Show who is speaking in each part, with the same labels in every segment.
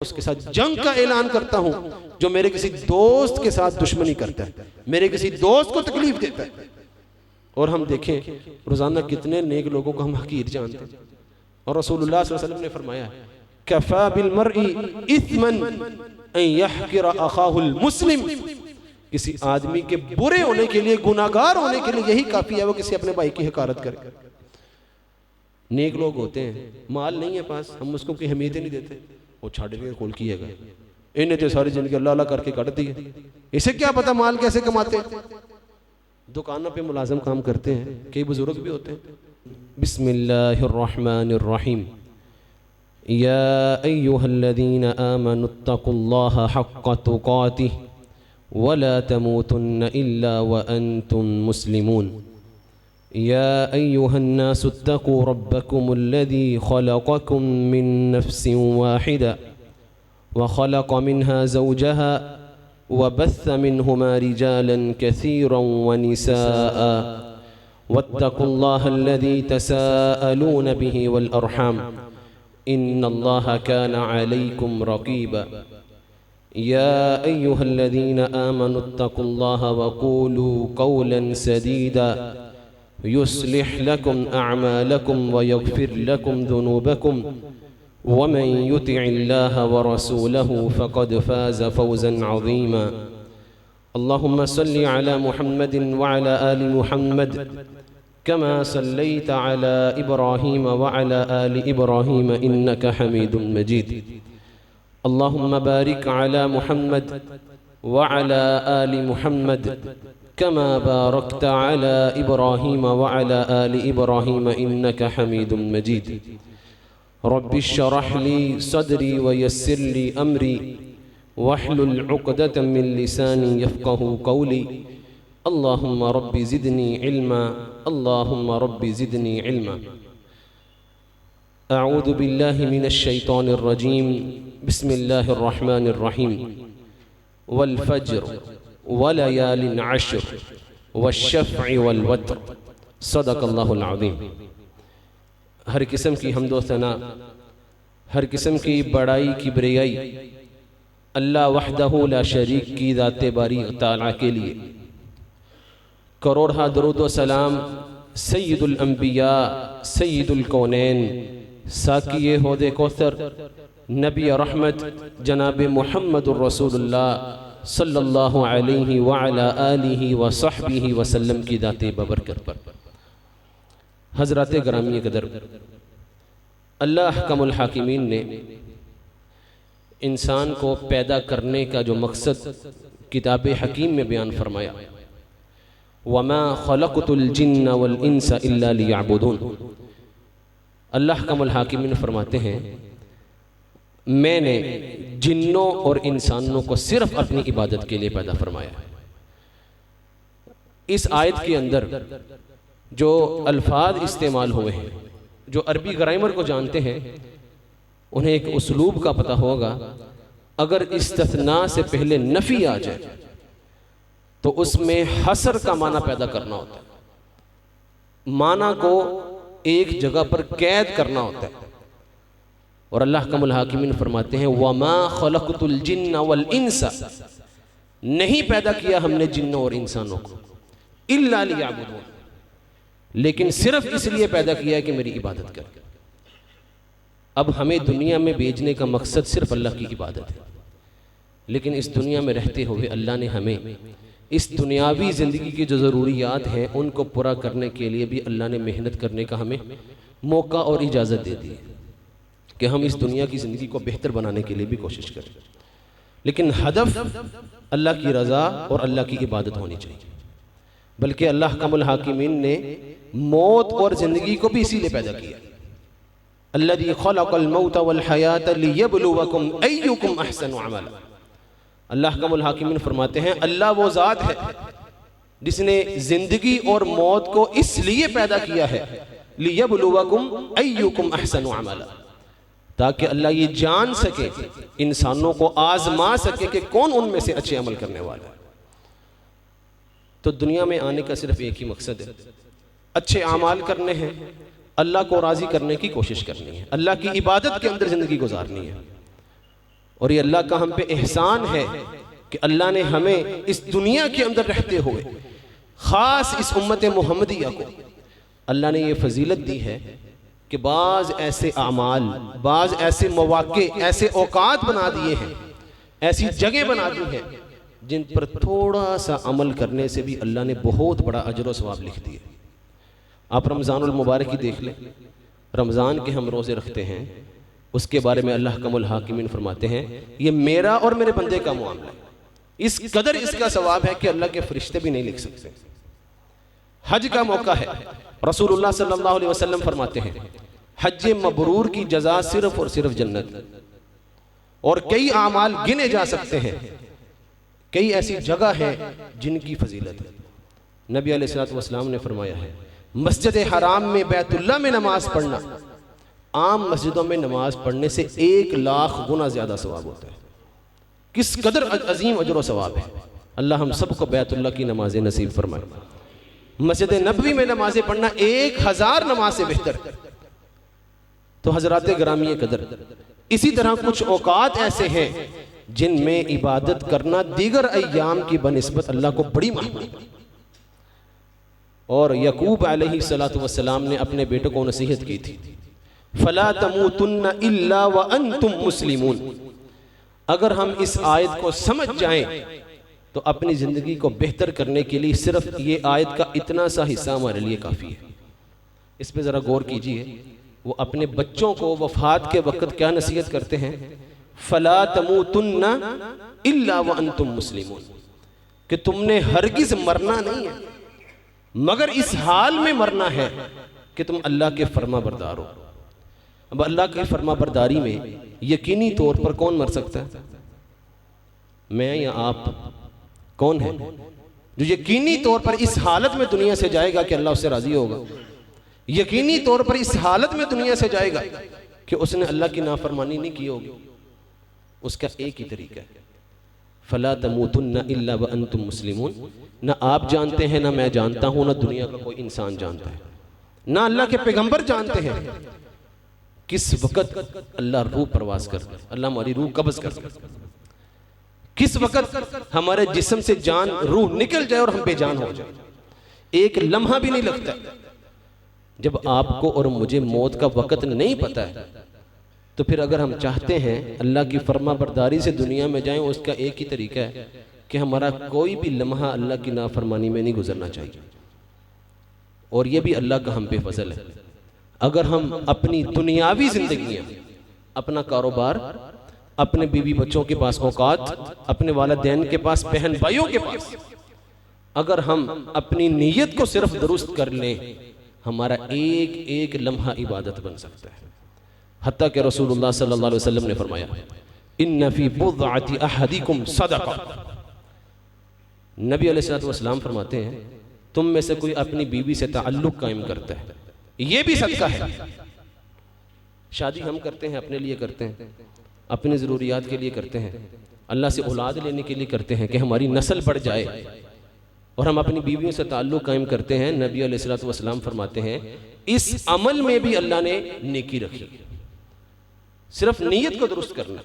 Speaker 1: उसके साथ जंग का ऐलान करता हूं जो मेरे किसी दोस्त के साथ दुश्मनी करता है, मेरे किसी दोस्त को तकलीफ देता है। और हम देखें रोजाना कितने नेक लोगों को हम हकीर जानते हैं। और रसूलुल्लाह सल्लल्लाहु अलैहि वसल्लम ने फरमाया, कफ़ा बिल मर्इ इस्मन अन यहक़िर अख़ाहुल मुस्लिम, किसी आदमी के बुरे होने के लिए, गुनाहगार होने के लिए यही काफी है वो किसी अपने भाई की हकारत करे। नेक लोग होते हैं, माल नहीं है पास, हम उसको कोई अहमियत नहीं देते, वो छाड़ के खोल किएगा, इन्हें तो सारी जिंदगी अल्लाह अल्लाह करके काट दी है, इसे क्या पता माल कैसे कमाते हैं। दुकानों पे मुलाजिम काम करते हैं, कई बुजुर्ग भी होते हैं। बिस्मिल्लाहिर्रहमानिर्रहीम, या अय्युहल्लज़ीना आमनुत्तकुल्लाहा हक़्क़ तुक़ातिह वला तमूतुन्न इल्ला व अंतुम मुस्लिमून। या अय्युहन्नासुत्तक़ू रब्बकुमुल्लज़ी ख़लक़कुम मिन नफ़्सिन वाहिदा व ख़लक़ मिन्हा ज़ौजहा वबस्स मिन्हुमा रिजालन कसीरन व निसाअ वत्तक़ुल्लाहल्लज़ी तसाअलून बिही वल अर्हाम इन्नल्लाहा काना अलैकुम रक़ीबा। या अय्युहल्लज़ीना आमनुत्तकुल्लाहा वक़ूलू क़ौलन सदीदा युस्लिह लकुम अअमालकुम व यग़फिर लकुम ज़ुनूबकुम वमन युतिइल्लाह व रसूलहु फ़क़द फ़ाज़ फ़ौज़न अज़ीमा। अल्लाहुम्मा सल्लि अला मुहम्मदिन व अला आलि मुहम्मद कमा सल्लैत अला इब्राहीम व अला आलि इब्राहीम इन्नका हमीदुम मजीद। अल्लाहुम्मा बारिक अला मुहम्मद व अला आलि मुहम्मद कमा बारकत अला इब्राहीम व अला आलि इब्राहीम इन्नका हमीदुम मजीद। रब्बि श्रह ली सदरी व यस्सिर ली अमरी वहलुल उक़दतम मिन लिसानी यफ़क़हू क़ौली। अल्लाहुम्मा रब्बि ज़िदनी इल्मा, अल्लाहुम्मा रब्बि ज़िदनी इल्मा। अऊज़ु बिल्लाहि मिनश शैतानिर रजीम, बिस्मिल्लाहिर रहमानिर रहीम। वल फ़ज्र व लयालिन अश्र वश्शफ़अ वल वत्र, सदक़ल्लाहुल अज़ीम। हर किस्म की हम्द व सना, हर किस्म की बड़ाई किब्रियाई अल्लाह वहदहू ला शरीक की ज़ाते बारी तआला के लिए। करोड़हा दरूद व सलाम सय्यिदुल अंबिया सय्यिदुल कौनैन साक़िए हौदे कौसर नबी रहमत जनाब मुहम्मदुर रसूलुल्लाह सल्लल्लाहु अलैहि व अला आलिहि व सहबिहि वसल्लम की दाते बबरकत पर। हज़रात ग्रामी कदर, अल्लाह अहकमुल हाकिमीन ने इंसान को पैदा करने का जो मकसद किताब हकीम में बयान फरमाया, वमा खलक़तुल जिन्न वल इंसा इल्ला लियअबुदून। अल्लाह अहकमुल हाकिमीन फरमाते हैं, मैंने जिन्नों और इंसानों को सिर्फ अपनी इबादत के लिए पैदा फरमाया। इस आयत के अंदर जो अल्फाज इस्तेमाल हुए हैं, जो अरबी ग्रामर को जानते हैं उन्हें एक उसलूब का पता होगा। अगर इस्तिस्ना से पहले नफी आ जाए तो उसमें हसर का माना पैदा करना होता है, माना को एक जगह पर कैद करना होता है। और अल्लाह अहकमुल हाकिमीन फरमाते हैं, वमा खलक़तुल जिन्न वल इंसा, नहीं पैदा किया हमने जिन्नों और इंसानों को, इल्ला लियअबुदून, लेकिन सिर्फ इसलिए पैदा किया है कि मेरी इबादत कर। अब हमें दुनिया में भेजने का मकसद सिर्फ अल्लाह की इबादत है, लेकिन इस दुनिया में रहते हुए अल्लाह ने हमें इस दुनियावी ज़िंदगी की जो ज़रूरियात हैं उनको पूरा करने के लिए भी अल्लाह ने मेहनत करने का हमें मौका और इजाज़त दे दी है कि हम इस दुनिया की ज़िंदगी को बेहतर बनाने के लिए भी कोशिश करें। लेकिन हदफ अल्लाह की रज़ा और अल्लाह की इबादत होनी चाहिए। बल्कि अल्लाह अहकमुल हाकिमीन ने मौत और ज़िंदगी को भी इसीलिए पैदा किया। अल्लज़ी खलक़ल मौत वल हयात लियब्लुवकुम अय्युकुम अहसनु अमला। अल्लाह अहकमुल हाकिमीन फरमाते हैं, अल्लाह वो ज़ात है जिसने ज़िंदगी और मौत को इसलिए पैदा किया है, लियब्लुवकुम अय्युकुम अहसनु अमला, ताकि अल्लाह ये जान सके, इंसानों को आजमा सके कि कौन उनमें से अच्छे अमल करने वाला है। तो दुनिया में आने का सिर्फ एक ही मकसद है, अच्छे अमाल करने हैं, अल्लाह को राज़ी करने की कोशिश करनी है, अल्लाह की इबादत के अंदर ज़िंदगी गुजारनी है। और ये अल्लाह का हम पे एहसान है कि अल्लाह ने हमें इस दुनिया के अंदर रहते हुए ख़ास इस उम्मत मोहम्मदिया को अल्लाह ने ये फजीलत दी है कि बाज़ ऐसे आमाल, बाज़ ऐसे मौक़े, ऐसे औकात बना दिए हैं, ऐसी जगह बना दी हैं जिन पर थोड़ा सा अमल करने से भी अल्लाह ने बहुत बड़ा अजर व सवाब लिख दिए। आप रमज़ानुल मुबारक ही देख लें, रमज़ान के हम रोज़े रखते हैं, उसके बारे में अल्लाह कमुल हाकिमीन फरमाते हैं ये मेरा और मेरे बंदे का मामला है, इस कदर इसका सवाब है कि अल्लाह के फरिश्ते भी नहीं लिख सकते। हज का मौका है, रसूलुल्लाह सल्लल्लाहु अलैहि वसल्लम फरमाते हैं हज मबरूर की जज़ा सिर्फ और सिर्फ जन्नत। और कई आमाल गिने जा सकते हैं, कई ऐसी जगह हैं जिनकी फजीलत है। नबी अलैहिस्सलातु वस्सलाम ने फरमाया है मस्जिद हराम में, बैतुल्लाह में नमाज पढ़ना आम मस्जिदों में नमाज पढ़ने से 1,00,000 गुना ज्यादा सवाब होता है। किस कदर अजीम अजर व सवाब है। अल्लाह हम सबको बैतुल्लाह की नमाजें नसीब फरमाए। मस्जिद नबवी में नमाजें पढ़ना 1000 नमाज से बेहतर। तो हजरात ग्रामी कदर, इसी तरह कुछ औकात ऐसे हैं जिनमें इबादत करना दीगर अय्याम की बनिस्बत अल्लाह को बड़ी महबूब। और यकूब अलैहिस्सलातु वस्सलाम ने अपने बेटे को नसीहत की थी फला तमूतुन्ना इल्ला व अंतुम मुस्लिमून। अगर हम इस आयत को समझ जाएं तो अपनी ज़िंदगी को बेहतर करने के लिए सिर्फ ये आयत का इतना सा हिस्सा हमारे लिए काफ़ी है। इस पर ज़रा गौर कीजिए। वो अपने बच्चों को वफ़ात के वक़्त क्या नसीहत करते हैं, फला तमूतुन्ना इल्ला व अंतुम मुस्लिमून, कि तुमने हरगिज़ मरना नहीं है मगर इस हाल में मरना है कि तुम अल्लाह के फर्मा बरदार हो। अब अल्लाह की फर्मा बरदारी में यकीनी तौर पर कौन मर सकता है, मैं या आप? कौन है जो यकीनी तौर पर इस हालत में दुनिया से जाएगा कि अल्लाह उससे राजी होगा? यकीनी तौर पर इस हालत में दुनिया से जाएगा कि उसने अल्लाह की नाफरमानी नहीं की होगी। उसका एक ही तरीका है, फला तमूतुन्ना इल्ला व अंतुम मुस्लिमून। ना आप जानते हैं, ना मैं जानता हूं, ना दुनिया का कोई इंसान जानता है, ना अल्लाह के पैगंबर जानते हैं किस वक़्त अल्लाह रूह परवास कर, अल्लाह हमारी रूह कब्ज़ कर, किस वक़्त हमारे जिस्म से जान रूह निकल जाए और हम बेजान हो जाए। एक लम्हा भी नहीं लगता। जब आपको और मुझे मौत का वक़्त नहीं पता है तो फिर अगर हम चाहते हैं अल्लाह की फर्मा बरदारी से दुनिया में जाएं, उसका एक ही तरीका है कि हमारा कोई भी लम्हा अल्लाह की नाफरमानी में नहीं गुजरना चाहिए। और ये भी अल्लाह का हम पे फजल है। अगर हम अपनी दुनियावी जिंदगियां, अपना कारोबार, अपने बीवी बच्चों के पास औकात, अपने वालिदैन के पास, बहन भाइयों के पास, अगर हम अपनी नीयत को सिर्फ दुरुस्त कर लें, हमारा एक एक लम्हा इबादत बन सकता है। हत्ता कि रसूलुल्लाह सल्लल्लाहु अलैहि वसल्लम ने फरमाया इन्ना फी बुद्अति अहदिकुम सदका। नबी अलैहिस्सलातु वस्सलाम फरमाते हैं तुम में से कोई अपनी बीवी से ताल्लुक कायम करता है, ये भी सदका है। शादी हम करते हैं, अपने लिए करते हैं, अपनी ज़रूरियात के लिए करते हैं, अल्लाह से औलाद लेने के लिए करते हैं कि हमारी नस्ल बढ़ जाए, और हम अपनी बीवियों से ताल्लुक कायम करते हैं। नबी अलैहिस्सलातु वस्सलाम फरमाते हैं इस अमल में भी अल्लाह ने नेकी रखी। सिर्फ नीयत को दुरुस्त करना।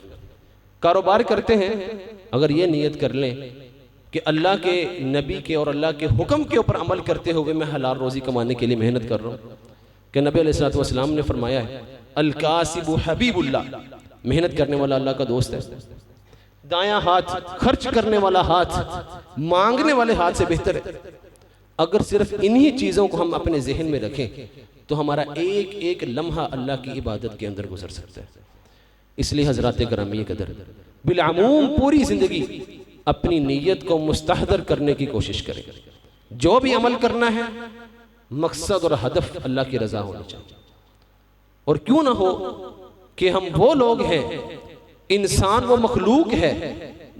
Speaker 1: कारोबार करते हैं, अगर ये नीयत कर लें कि अल्लाह के नबी के और अल्लाह के हुक्म के ऊपर अमल करते हुए मैं हलाल रोज़ी कमाने के लिए मेहनत कर रहा हूँ, कि नबी अलैहिस्सलातु वस्सलाम ने फरमाया है अल कासिबु हबीबुल्लाह, मेहनत करने वाला अल्लाह का दोस्त है। दायां हाथ खर्च करने वाला हाथ मांगने वाले हाथ से बेहतर है। अगर सिर्फ इन्हीं चीज़ों को हम अपने जहन में रखें तो हमारा एक एक लम्हा अल्लाह की इबादत के अंदर गुजर सकता है। इसलिए हज़रात गिरामी कदर, बिलामूम पूरी ज़िंदगी अपनी नीयत को मुस्तहदर करने की कोशिश करें। जो भी अमल करना है मकसद और हदफ अल्लाह की रज़ा होनी चाहिए। और क्यों ना हो कि हम वो लोग हैं, इंसान वो मखलूक है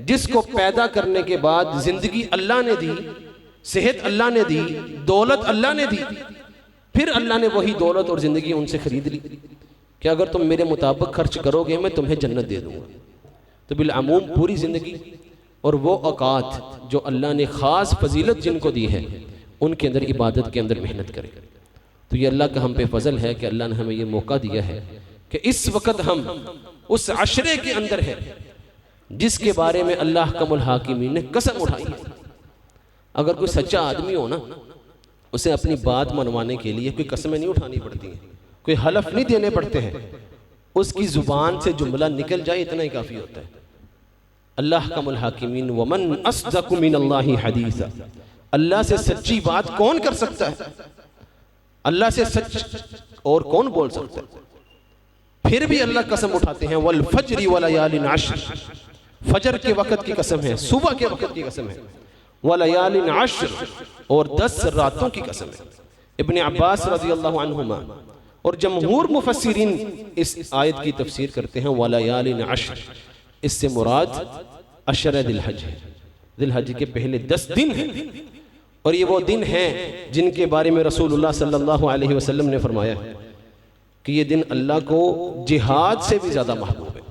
Speaker 1: जिसको पैदा करने के बाद जिंदगी अल्लाह ने दी, सेहत अल्लाह ने दी, दौलत अल्लाह ने दी, फिर अल्लाह ने वही दौलत और जिंदगी उनसे खरीद ली कि अगर तुम मेरे मुताबिक खर्च करोगे मैं तुम्हें जन्नत दे दूंगा। तो बिलअमूम पूरी जिंदगी और वो औकात जो अल्लाह ने ख़ास फजीलत जिनको दी है उनके अंदर इबादत के अंदर मेहनत करें। तो ये अल्लाह का हम पे फजल है कि अल्लाह ने हमें ये मौका दिया है कि इस वक्त हम उस अशरे के अंदर है जिसके बारे में अल्लाह अहकमुल हाकिमीन ने कसम उठाई है। अगर कोई सच्चा आदमी हो ना, उसे अपनी बात मनवाने के लिए कोई कसमें नहीं उठानी पड़ती हैं, कोई हलफ नहीं देने पड़ते हैं, उसकी जुबान से जुमला निकल जाए इतना ही काफ़ी होता है। अल्लाह अहकमुल हाकिमीन वमन अस्दक़ु मिनल्लाहि हदीसा, अल्लाह से सच्ची बात कौन कर सकता है? अल्लाह से सच और कौन बोल सकता है? फिर भी अल्लाह कसम उठाते हैं, वल फज्रि व लयालिन अश्र, फजर के वक़्त की कसम है, सुबह के वक़्त की कसम है, व लयालिन अश्र, और 10 रातों की कसम है। इब्ने अब्बास रज़ी अल्लाहु अन्हुमा और जमहूर मुफस्सिरीन इस आयत की तफसीर करते हैं, व लयालिन अश्र, इससे मुराद अशर दिलहज है। दिलहज के पहले 10 दिन हैं, और ये वो दिन हैं जिनके बारे में रसूलुल्लाह सल्लल्लाहु अलैहि वसल्लम ने फरमाया है कि ये दिन अल्लाह को जिहाद से भी ज़्यादा महबूब है।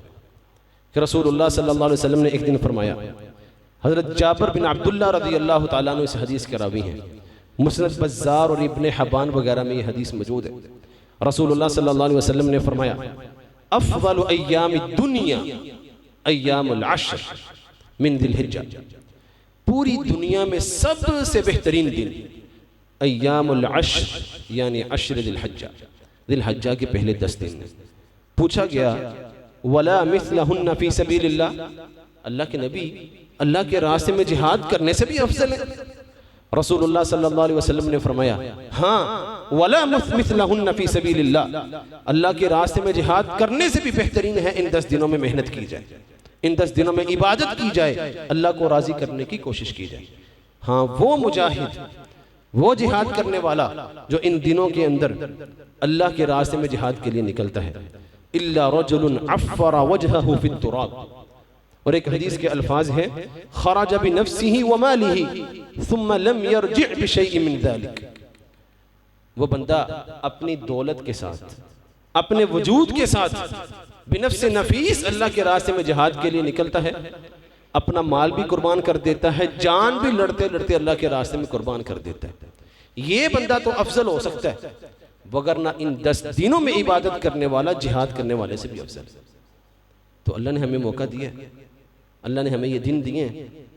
Speaker 1: कि रसूलुल्लाह सल्लल्लाहु अलैहि वसल्लम ने एक दिन फरमाया, हज़रत जाबिर बिन अब्दुल्लाह रज़ियल्लाहु ताला अन्हु इस हदीस के रावी हैं, मुस्नद बज़्ज़ार और इब्ने हब्बान वगैरह में ये हदीस मौजूद है। रसूलुल्लाह सल्लल्लाहु अलैहि वसल्लम ने फरमाया, अफ़ज़लु अय्यामिद दुनिया अय्यामुल अश्र मिन ज़िलहिज्जा, पूरी दुनिया में सबसे बेहतरीन दिन अय्यामुल अश्र यानी अश्र ज़िलहिज्जा, ज़िलहिज्जा के पहले 10 दिन। पूछा गया, वला मिस्लहुन्ना फी सबीलिल्लाह, अल्लाह के नबी अल्लाह के रास्ते में जिहाद करने से भी अफजल है? रसूलुल्लाह सल्लल्लाहु अलैहि वसल्लम ने फरमाया, हाँ, वला मिस्लहुन्ना फी सबीलिल्लाह, अल्लाह के रास्ते में जिहाद करने से भी बेहतरीन है इन 10 दिनों में मेहनत की जाए, इन 10 दिनों में इबादत की जाए, अल्लाह को राजी करने की कोशिश की जाए। हाँ, वो मुजाहिद, वो जिहाद करने वाला जो इन दिनों के अंदर अल्लाह के रास्ते में जिहाद के लिए निकलता है। इल्ला रजुलुन अफ़रा वजहहु फित तुराब, और एक हदीस के अल्फाज हैं, खरज बिनफ्सिही व मालिही सुम्मा लम यरजि बिशैइन मिन ज़ालिक, वो बंदा अपनी दौलत के साथ, अपने वजूद के साथ बिनफ्स नफीस अल्लाह के रास्ते में जिहाद के लिए निकलता है, अपना माल भी कुर्बान कर देता है, जान भी लड़ते लड़ते अल्लाह के रास्ते में कुर्बान कर देता है। ये बंदा तो अफजल हो सकता है, वगरना इन 10 दिनों में इबादत करने वाला जिहाद करने वाले से भी अफजल। तो अल्लाह ने हमें मौका दिया, अल्लाह ने हमें ये दिन दिए,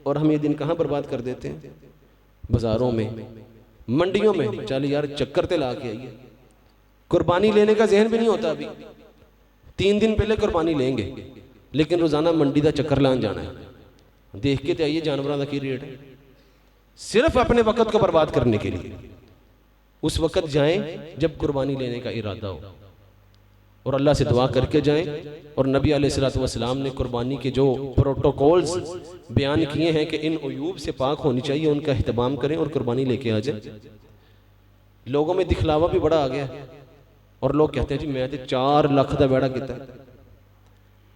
Speaker 1: और हम ये दिन कहाँ बर्बाद कर देते हैं? बाजारों में, मंडियों में। चल यार चक्कर ते ला के आइए, कुर्बानी लेने का जहन भी नहीं होता। अभी 3 दिन पहले कुर्बानी लेंगे, लेकिन रोजाना मंडी का चक्कर लान जाना है, देख के तो आइए जानवरों का की रेट है, सिर्फ अपने वक़्त को बर्बाद करने के लिए। उस वक़्त जाएं जब कुर्बानी लेने का इरादा हो, और अल्लाह से दुआ करके जाएं। और नबी अलैहिस्सलातु वस्सलाम ने कुर्बानी के जो प्रोटोकॉल्स बयान किए हैं कि इन उयूब से पाक होनी चाहिए, उनका एहतमाम करें और कुर्बानी लेके आ जाए। लोगों में दिखलावा भी बड़ा आ गया, और लोग कहते हैं जी मैं तो 4 लाख का बेड़ा किया,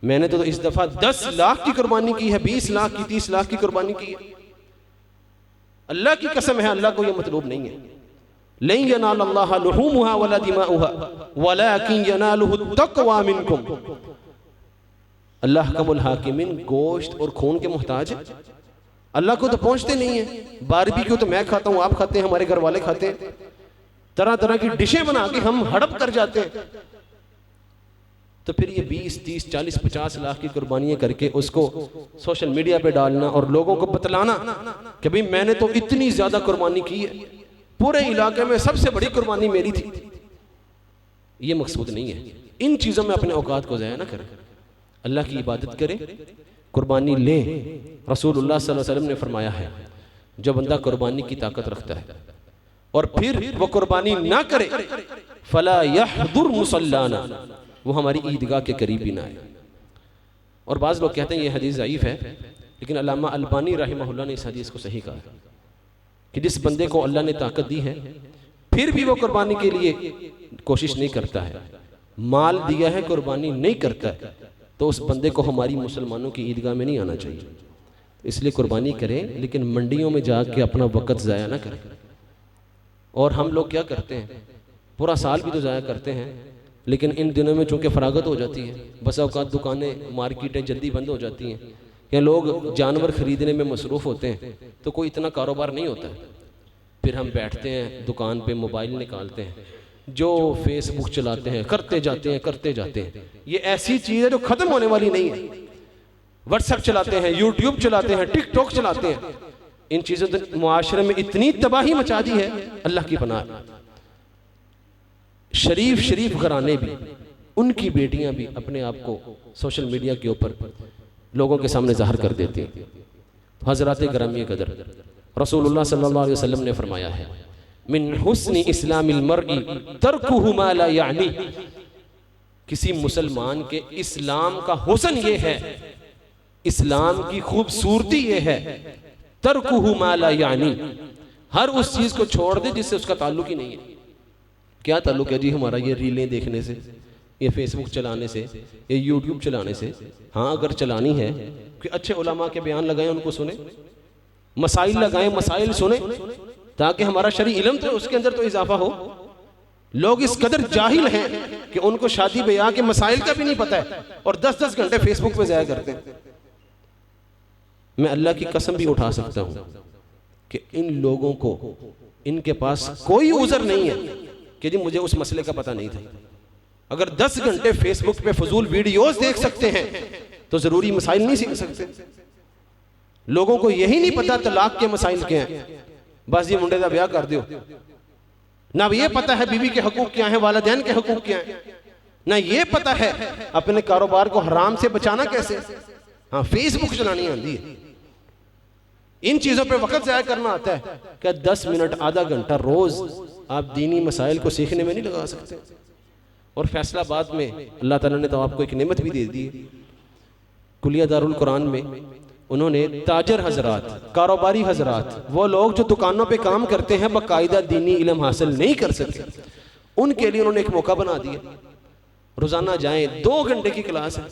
Speaker 1: मैंने तो इस दफा 10 लाख की कुर्बानी की है, 20 लाख की, 30 लाख की कुर्बानी की है। अल्लाह की कसम है, अल्लाह को यह मतलूब नहीं है। लन यनालल्लाह लुहूमुहा वला दिमाउहा वलाकिन यनालुहु तक़वा मिनकुम, अल्लाह अहकमुल हाकिमीन गोश्त और खून के मोहताज है, अल्लाह को तो पहुंचते नहीं है। बारबेक्यू तो मैं खाता हूं, आप खाते हैं, हमारे घर वाले खाते हैं, तरह तरह की डिशें बना के हम हड़प कर जाते हैं। तो फिर ये 20, 30, 40, 50 लाख की कुर्बानियां करके उसको सोशल मीडिया पे डालना और लोगों को बतलाना कि भाई मैंने तो इतनी ज्यादा कुर्बानी की है, पूरे इलाके में सबसे बड़ी कुर्बानी मेरी थी, ये मकसूद नहीं है। इन चीजों में अपने औकात को ज़ाया ना करें, अल्लाह की इबादत करें, कुर्बानी लें। रसूलुल्लाह सल्लल्लाहु अलैहि वसल्लम ने फरमाया है, जो बंदा कुर्बानी की ताकत रखता है और फिर वो कुर्बानी ना करे, फला यहदुर मुसल्लाना, वो हमारी ईदगाह के करीब भी ना आए। और बाज़ लोग कहते हैं ये हदीस ज़ईफ है, लेकिन अल्लामा अलबानी रहमहुल्लाह ने इस हदीस को सही कहा कि जिस बंदे को अल्लाह ने ताकत दी है फिर भी वो कुर्बानी के लिए कोशिश नहीं करता है, माल दिया है कुर्बानी नहीं करता है, तो उस बंदे को हमारी मुसलमानों की ईदगाह में नहीं आना चाहिए। इसलिए कुर्बानी करें, लेकिन मंडियों में जाके अपना वक़्त ज़ाया ना करें। और हम लोग क्या करते हैं, पूरा साल भी तो ज़ाया करते हैं, लेकिन इन दिनों में चूँकि फरागत हो जाती है, बस औकात दुकानें मार्केटें जल्दी बंद हो जाती हैं, या लोग जानवर ख़रीदने में मसरूफ़ होते हैं, तो कोई इतना कारोबार नहीं होता है। फिर हम बैठते हैं दुकान पे, मोबाइल निकालते हैं, जो फेसबुक चलाते हैं, करते जाते हैं। ये ऐसी चीज़ है जो ख़त्म होने वाली नहीं है। व्हाट्सएप चलाते हैं, यूट्यूब चलाते हैं, टिकटॉक चलाते हैं। इन चीज़ों ने मुआशरे में इतनी तबाही मचा दी है, अल्लाह की पनाह। शरीफ शरीफ घराने भी, उनकी बेटियां भी अपने आप को सोशल मीडिया के ऊपर लोगों के सामने ज़ाहिर कर देती हैं। तो हज़रात गिरामी कदर, रसूलुल्लाह सल्लल्लाहु अलैहि वसल्लम ने फरमाया है, मिन हुस्नि इस्लामिल मर्ई तर्कुहु मा ला यानी। किसी मुसलमान के इस्लाम का हुस्न ये है, इस्लाम की खूबसूरती ये है, तर्कुहु मा ला यानी, हर उस चीज़ को छोड़ दे जिससे उसका ताल्लुक ही नहीं है। क्या ताल्लुक है जी हमारा ये रीलें देखने से, ये फेसबुक चलाने से, ये यूट्यूब चलाने से? हाँ, अगर चलानी है कि अच्छे उलमा के बयान लगाएं, उनको सुने, मसाइल लगाएं, मसाइल सुने, ताकि हमारा शरई इल्म तो उसके अंदर तो इजाफा हो। लोग इस कदर जाहिल हैं कि उनको शादी ब्याह के मसाइल का भी नहीं पता है और 10-10 घंटे फेसबुक पे ज़ाया करते हैं। मैं अल्लाह की कसम भी उठा सकता हूं कि इन लोगों को, इनके पास कोई उज़र नहीं है कि जी मुझे उस मसले का पता नहीं था। अगर 10 घंटे फेसबुक पे फजूल वीडियोस देख सकते हैं तो जरूरी मसाइल नहीं सीख सकते। लोगों को यही नहीं पता तलाक के मसाइल क्या हैं, बस ये मुंडे का ब्याह कर दो। ना ये पता है बीवी के हकूक क्या है, वालिदैन के हकूक क्या है, ना ये पता है अपने कारोबार को हराम से बचाना कैसे। हाँ, फेसबुक चलानी आती है, इन चीजों पे वक्त ज़ाया करना आता है। क्या 10 मिनट आधा घंटा रोज आप दीनी मसाइल को सीखने में नहीं लगा सकते? और फैसलाबाद में अल्लाह ताला ने तो आपको एक नेमत भी दे दी है। कुलिया दारुल कुरान में उन्होंने ताजर हजरात, कारोबारी हजरात, वो लोग जो दुकानों पे काम करते हैं, बाकायदा दीनी इल्म हासिल नहीं कर सकते, उनके लिए उन्होंने एक मौका बना दिया। रोजाना जाएं, 2 घंटे की क्लास है,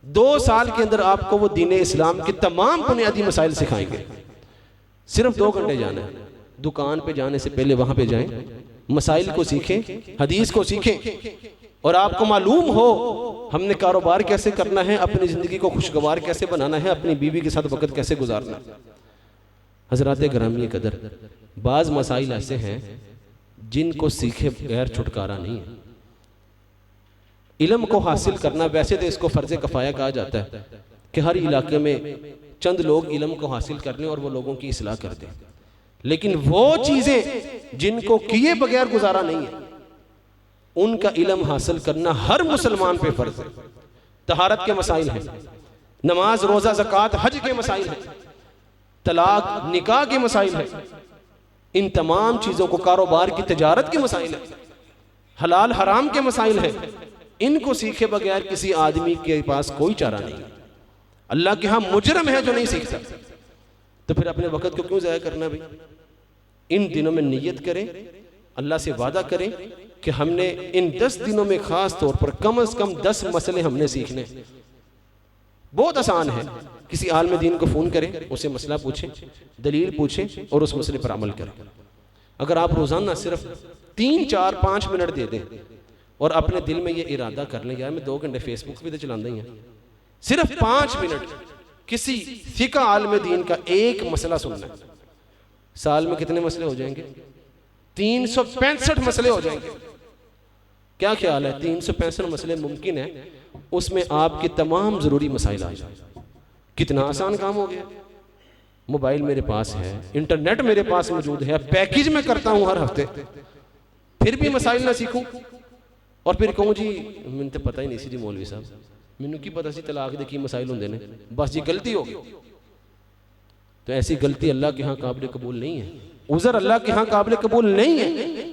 Speaker 1: 2 साल के अंदर आपको वो दीन इस्लाम के तमाम बुनियादी मसाइल सिखाएंगे। सिर्फ 2 घंटे जाना है। दुकान पे जाने से पहले वहां पे जाएं, मसाइल को सीखें, हदीस को सीखें, और आपको मालूम हो हमने कारोबार कैसे करना है, अपनी ज़िंदगी को खुशगवार कैसे बनाना है, अपनी बीवी के साथ वक्त कैसे गुजारना है। हज़रात गिरामी कदर, बाज़ मसाइल ऐसे हैं जिनको सीखे बगैर छुटकारा नहीं है। इल्म को हासिल करना, वैसे तो इसको फ़र्ज़ कफ़ाया कहा जाता है कि हर इलाके में चंद लोग इल्म को हासिल कर लें और वो लोगों की इस्लाह कर दें, लेकिन वो चीज़ें जिनको किए बगैर गुजारा नहीं है, उनका इल्म हासिल करना हर मुसलमान पे फर्ज है। तहारत के मसाइल हैं, नमाज, रोज़ा, ज़कात, हज के मसाइल हैं, तलाक, निकाह के मसाइल हैं, इन तमाम चीज़ों को, कारोबार की तजारत के मसाइल हैं, हलाल हराम के मसाइल हैं, इनको सीखे बगैर किसी आदमी के पास कोई चारा नहीं। अल्लाह के यहाँ मुजरम है जो नहीं सीखता, तो फिर अपने वक़्त को क्यों ज़ाया करना भाई? इन दिनों में नियत करें, अल्लाह से वादा करें कि हमने इन 10 दिनों में ख़ास तौर पर कम से कम 10 मसले हमने सीखने। बहुत आसान है, किसी आलिम दीन को फ़ोन करें, उससे मसला पूछें, दलील पूछें और उस मसले पर अमल करें। अगर आप रोज़ाना सिर्फ 3, 4, 5 मिनट दे दें और अपने दिल में ये इरादा कर लें, यार मैं 2 घंटे फेसबुक भी तो चलाता ही हैं, सिर्फ 5 मिनट किसी फ़िक़्ह आलिम दीन का एक मसला सुनना है, साल में कितने मसले हो जाएंगे? 365 मसले हो जाएंगे। क्या ख्याल है? 365 मसले मुमकिन है उसमें आपके तमाम ज़रूरी मसाइल आ जाए। कितना आसान काम हो गया। मोबाइल मेरे पास है, इंटरनेट मेरे पास मौजूद है, पैकेज में करता हूँ हर हफ्ते, फिर भी मसाइल ना सीखूं और फिर कहूँ जी मैंने तो पता ही नहीं सी जी मौलवी साहब, मैनू की पता सी तलाक दे की मसाइल होंगे ने, बस जी गलती हो गई। तो ऐसी गलती अल्लाह के यहाँ काबिल कबूल नहीं है, उज़र अल्लाह के यहाँ काबिल कबूल नहीं है।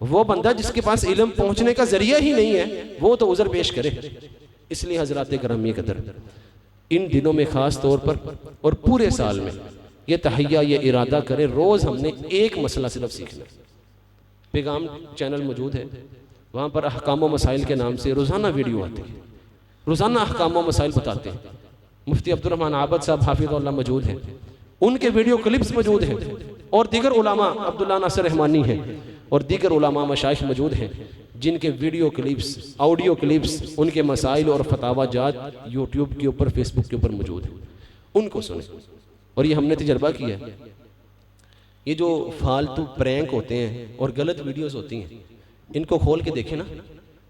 Speaker 1: वो बंदा जिसके पास इल्म पहुँचने का जरिया ही नहीं है, वो तो उज़र पेश करे। इसलिए हज़रात गिरामी कदर, इन दिनों में ख़ास तौर पर और पूरे साल में ये तहैया, ये इरादा करें, रोज़ हमने एक मसला सिर्फ सीखना। पैगाम चैनल मौजूद है, वहाँ पर अहकाम व मसाइल के नाम से रोज़ाना वीडियो आती है, रोज़ाना अहकाम व मसाइल बताते हैं। मुफ्ती अब्दुर्रहमान आबद साहब हाफिज़हुल्लाह मौजूद हैं, उनके वीडियो क्लिप्स मौजूद हैं, और दीगर उलामा अब्दुल्ला नासिर रहमानी हैं और दीगर उलामा मशाइख मौजूद हैं, जिनके वीडियो क्लिप्स, ऑडियो क्लिप्स, उनके मसाइल और फतावा जात यूट्यूब के ऊपर, फेसबुक के ऊपर मौजूद हैं। उनको सुने। और ये हमने तजर्बा किया है, ये जो फालतू प्रैंक होते हैं और गलत वीडियोस होती हैं, इनको खोल के देखें ना,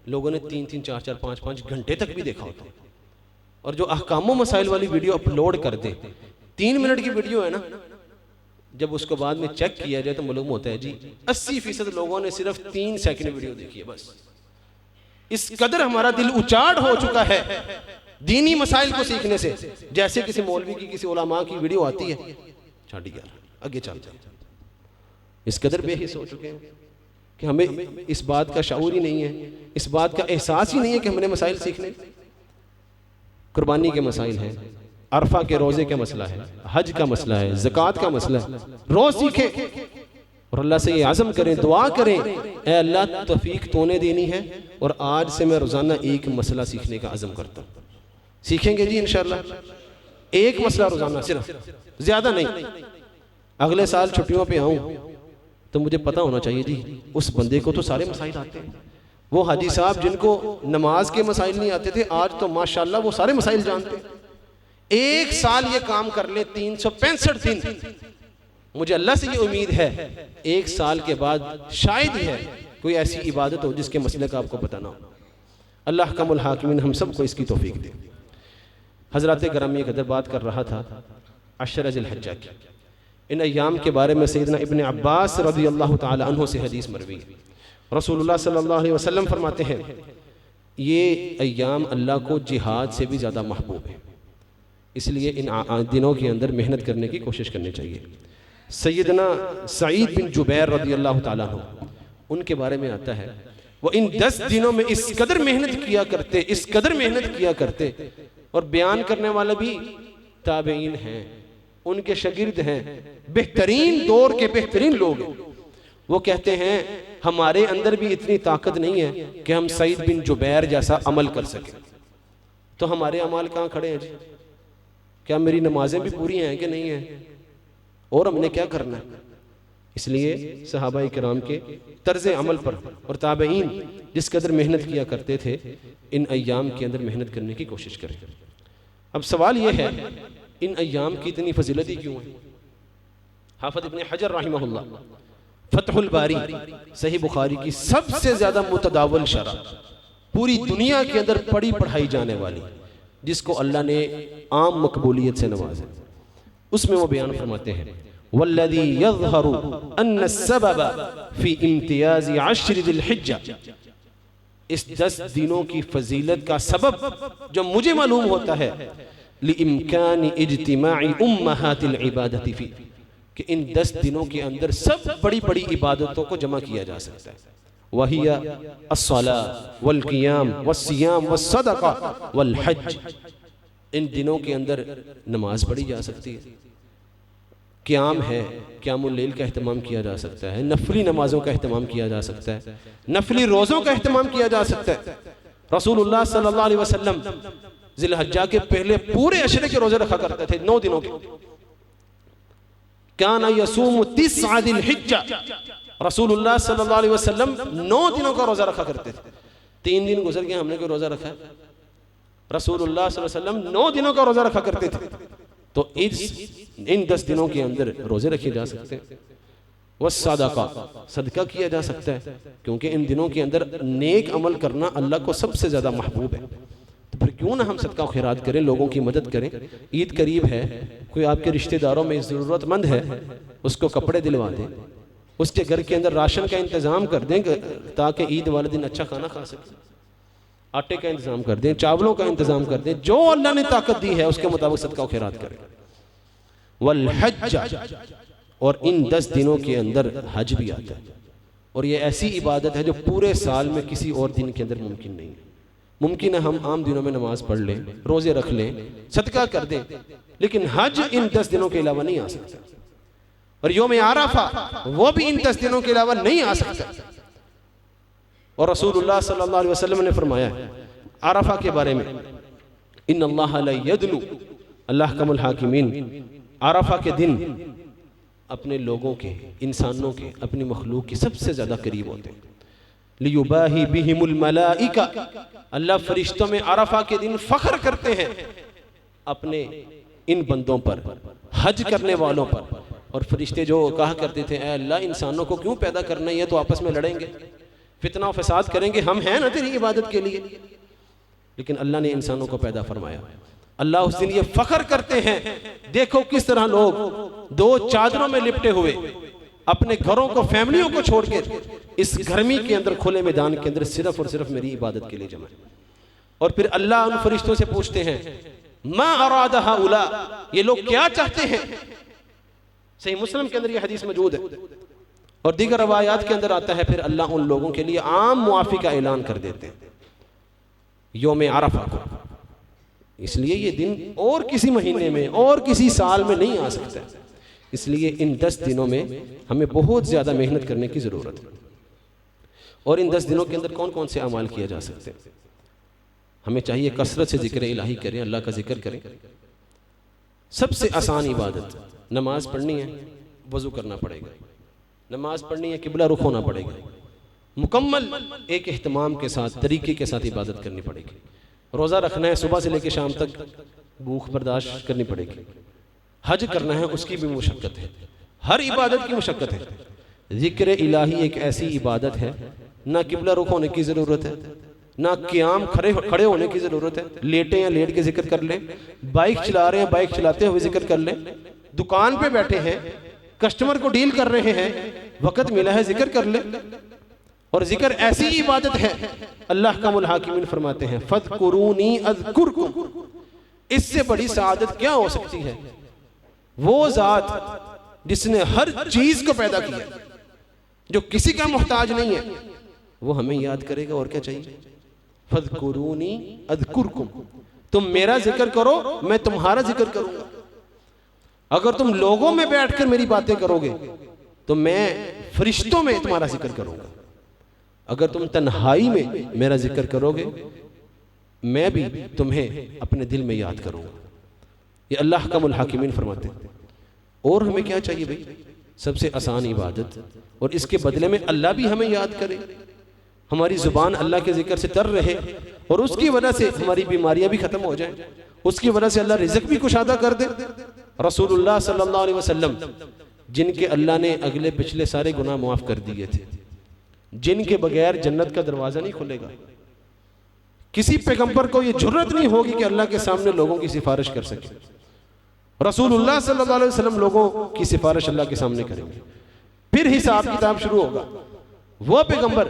Speaker 1: लोगों ने 3-3, 4-4, 5-5 घंटे तक भी देखा होता है। और जो अहकाम मसाइल वाली वीडियो अपलोड कर दें, 3 मिनट की वीडियो है ना, जब उसको बाद में चेक किया जाए तो मालूम होता है जी 80% लोगों ने सिर्फ 3 सेकंड वीडियो देखी है बस। इस कदर हमारा दिल उचाड़ हो चुका है दीनी मसाइल को सीखने से। जैसे किसी मौलवी की, किसी उलमा की वीडियो आती है, छाड़ी यार आगे चल जाए। इस कदर बेहिस हो चुके हैं कि हमें इस बात का शऊर ही नहीं है, इस बात का एहसास ही नहीं है कि हमने मसाइल सीखने। कुर्बानी के मसाइल हैं, अरफा के रोजे का मसला है, हज का मसला है, ज़कात का मसला है, रोज सीखें और अल्लाह से ये आज़म करें, दुआ करें, ए अल्लाह तौफीक तूने देनी है और आज से मैं रोज़ाना एक मसला सीखने का आज़म करता हूँ। सीखेंगे जी इंशाअल्लाह, एक मसला रोज़ाना, सिर्फ, ज़्यादा नहीं। अगले साल छुट्टियों पे आऊँ तो मुझे पता होना चाहिए जी उस बंदे को तो सारे मसाइल आते हैं। वो हाजी साहब जिनको नमाज के मसाइल नहीं आते थे, आज तो माशाल्लाह वो सारे मसाइल जानते हैं। एक साल ये काम कर ले, 365 दिन, मुझे अल्लाह से ये उम्मीद है एक साल के बाद शायद ही है कोई ऐसी इबादत हो जिसके मसले का आपको पता ना हो। अल्लाह कमुल हाकिमीन हम सबको इसकी तौफीक दे। हज़रात गिरामी कदर बात कर रहा था अशर ज़िलहज्जा की। इन अय्याम के बारे में सैयदना इब्न अब्बास रज़ी अल्लाह ताला अन्हु से हदीस मरवी। रसूलुल्लाह सल्लल्लाहु अलैहि वसल्लम फरमाते हैं ये अय्याम अल्लाह को जिहाद से भी ज़्यादा महबूब है, इसलिए इन दिनों के अंदर मेहनत करने की कोशिश करनी चाहिए। सैयदना सईद बिन जुबैर रज़ी अल्लाह ताला अन्हु, उनके बारे में आता है वो इन 10 दिनों में इस कदर मेहनत किया करते, इस कदर मेहनत किया करते, और बयान करने वाले भी ताबईन हैं, उनके शागिर्द हैं, बेहतरीन दौर के बेहतरीन लोग हैं। वो कहते हैं हमारे अंदर भी इतनी ताकत नहीं है कि हम सईद बिन जुबैर जैसा अमल कर सकें। तो हमारे अमाल कहाँ खड़े हैं जी? क्या मेरी नमाजें भी पूरी हैं कि नहीं हैं? और हमने क्या करना है? इसलिए सहाबाए किराम के तर्ज अमल पर और ताबईन जिस कदर मेहनत किया करते थे, इन अय्याम के अंदर मेहनत करने की कोशिश करें। अब सवाल यह है इन अय्याम की इतनी फजीलत क्यों है? हाफिज इब्न हजर रहमहुल्लाह फतहुल बारी सही बुखारी की सबसे ज्यादा मुतदावल शरह, पूरी दुनिया के अंदर पढ़ी पढ़ाई जाने वाली, जिसको अल्लाह ने आम मकबूलियत से नवाजा, उसमें वो बयान फरमाते हैं वल्लज़ी यज़हरु अन्न सबब फी इम्तियाज़ अश्र ज़िलहिज्जा, इस 10 दिनों की फजीलत का सबब जो मुझे मालूम होता है लिइम्कानी इज्तिमाई उम्महातिल इबादति फी, कि इन 10 दिनों के अंदर सब बड़ी बड़ी इबादतों को जमा किया जा सकता है। वहिया अस्सला वल क़ियाम वस्सियाम वस्सदक़ा वल हज, इन दिनों के अंदर नमाज पढ़ी जा सकती है, क़ियाम है, क़ियामुल लैल का अहतमाम किया जा सकता है, नफली नमाजों का अहतमाम किया जा सकता है, नफली रोज़ों का अहतमाम किया जा सकता है। रसूलुल्लाह सल्लल्लाहु अलैहि वसल्लम ज़िलहज्जा के पहले पूरे अशरे के रोज़े रखा करते थे, 9 दिनों के। काना यसूमु तिस्अ ज़िलहिज्जा, रसूलुल्लाह सल्लल्लाहु अलैहि वसल्लम 9 दिनों का रोज़ा रखा करते थे। 3 दिन गुजर गए, हमने कोई रोज़ा रखा है? रसूलुल्लाह सल्लल्लाहु अलैहि वसल्लम 9 दिनों का रोज़ा रखा करते थे। तो इन 10 दिनों के अंदर रोज़े रखे जा सकते हैं। वस्सदक़ा, सदका किया जा सकता है, क्योंकि इन दिनों के अंदर नेक अमल करना अल्लाह को सबसे ज़्यादा महबूब है। तो फिर क्यों ना हम सदका खैरात करें, लोगों की मदद करें। ईद करीब है, कोई आपके रिश्तेदारों में ज़रूरतमंद है, उसको कपड़े दिलवा दें, उसके घर के अंदर राशन का इंतज़ाम कर दें ताकि ईद वाले दिन अच्छा खाना खा सके, आटे का इंतज़ाम कर दें, चावलों का इंतज़ाम कर दें, जो अल्लाह ने ताकत दी है उसके मुताबिक सदका खैरात करें। वल हज, और इन 10 दिनों के अंदर हज भी आता है, और ये ऐसी इबादत है जो पूरे साल में किसी और दिन के अंदर मुमकिन नहीं है। मुमकिन है हम आम दिनों में नमाज पढ़ लें, रोज़े रख लें, सदका कर दें, लेकिन हज इन 10 दिनों के अलावा नहीं आ सकता, और यौम आराफा वो भी इन 10 दिनों के अलावा नहीं आ सकता। और रसूलुल्लाह सल्लल्लाहु अलैहि वसल्लम ने फरमाया आराफा के बारे में, इन्नल्लाह ला यदनु, अल्लाह कमुल हाकिमीन आराफा के दिन अपने लोगों के, इंसानों के, अपनी मखलूक के सबसे ज्यादा करीब होते हैं। लियुबाही बिहिमुल मलाइका, अल्लाह फरिश्तों में आराफा के दिन फख्र करते हैं अपने इन बंदों पर, हज करने वालों पर। और फरिश्ते जो कहा करते थे ऐ अल्लाह इंसानों को क्यों पैदा करना है, तो आपस में लड़ेंगे, फितना और फसाद करेंगे, हम हैं ना तेरी इबादत के लिए। लेकिन अल्लाह ने इंसानों को पैदा फरमाया, अल्लाह उस दिन ये फख्र करते हैं, देखो किस तरह लोग दो चादरों में लिपटे हुए अपने घरों को, फैमिलियों को छोड़ के इस गर्मी के अंदर, खुले मैदान के अंदर सिर्फ और सिर्फ मेरी इबादत के लिए जमा। और फिर अल्लाह उन फरिश्तों से पूछते हैं, मा अरादा हाउला, ये लोग क्या चाहते हैं। सही मुस्लिम के अंदर ये हदीस मौजूद है और दीगर रवायात के अंदर आता है, फिर अल्लाह उन लोगों के लिए आम मुआफी का ऐलान कर देते हैं यौम अरफा को। इसलिए ये दिन और किसी महीने में और किसी साल में नहीं आ सकता, इसलिए इन 10 दिनों में हमें बहुत ज़्यादा मेहनत करने की ज़रूरत है। और इन 10 दिनों के अंदर कौन कौन से अमाल किए जा सकते हैं? हमें चाहिए कसरत से जिक्र इलाही करें, अल्लाह का जिक्र करें। सबसे आसान इबादत नमाज पढ़नी है, वज़ू करना पड़ेगा, नमाज पढ़नी है, किबला रुख होना पड़ेगा, मुकम्मल एक एहतमाम के साथ, तरीके के साथ इबादत करनी पड़ेगी। रोज़ा रखना है, सुबह से लेकर शाम तक भूख बर्दाश्त करनी पड़ेगी। हज करना है, उसकी भी मुशक्क़त है, हर इबादत की मुशक्क़त है। ज़िक्र इलाही एक ऐसी इबादत है, ना किबला रुख होने की ज़रूरत है, ना क़याम खड़े होने की ज़रूरत है। लेटे या लेट के जिक्र कर लें, बाइक चला रहे हैं बाइक चलाते हुए जिक्र कर लें, दुकान पे बैठे हैं, कस्टमर को डील कर रहे हैं, वक़्त मिला है जिक्र कर लें। और जिक्र ऐसी इबादत है, अल्लाह का हाकिमीन फरमाते हैं, फ़ज़कुरूनी अज़कुरकुम, इससे बड़ी सआदत क्या हो सकती है। वो ज़ात जिसने हर चीज़ को पैदा किया, जो किसी का मोहताज नहीं है, वो हमें याद करेगा। और क्या चाहिए? फ़ज़कुरूनी अज़कुरकुम, तुम मेरा जिक्र करो, मैं तुम्हारा जिक्र करूंगा। अगर तुम लोगों में बैठकर मेरी बातें करोगे तो मैं फरिश्तों में तुम्हारा जिक्र करूंगा। अगर तुम तन्हाई में मेरा जिक्र करोगे, मैं भी तुम्हें अपने दिल में याद करूंगा। ये अल्लाह का हाकिमीन फरमाते हैं। और हमें क्या चाहिए भाई? सबसे आसान इबादत, और इसके बदले में अल्लाह भी हमें याद करे, हमारी ज़ुबान अल्लाह के जिक्र से तर रहे, और उसकी वजह से हमारी बीमारियां भी खत्म हो जाएं, उसकी वजह से अल्लाह रिज़्क़ भी कुशादा कर दे। रसूलुल्लाह सल्लल्लाहु अलैहि वसल्लम, जिनके अल्लाह ने अगले पिछले सारे गुनाह माफ़ कर दिए थे, जिनके बगैर जन्नत का दरवाज़ा नहीं खुलेगा। किसी पैगंबर को ये जुर्रत नहीं होगी कि अल्लाह के सामने लोगों की सिफारिश कर सके। रसूलुल्लाह सल्लल्लाहु अलैहि वसल्लम लोगों की सिफारिश अल्लाह के सामने करेंगे, फिर हिसाब किताब शुरू होगा। वो पैगंबर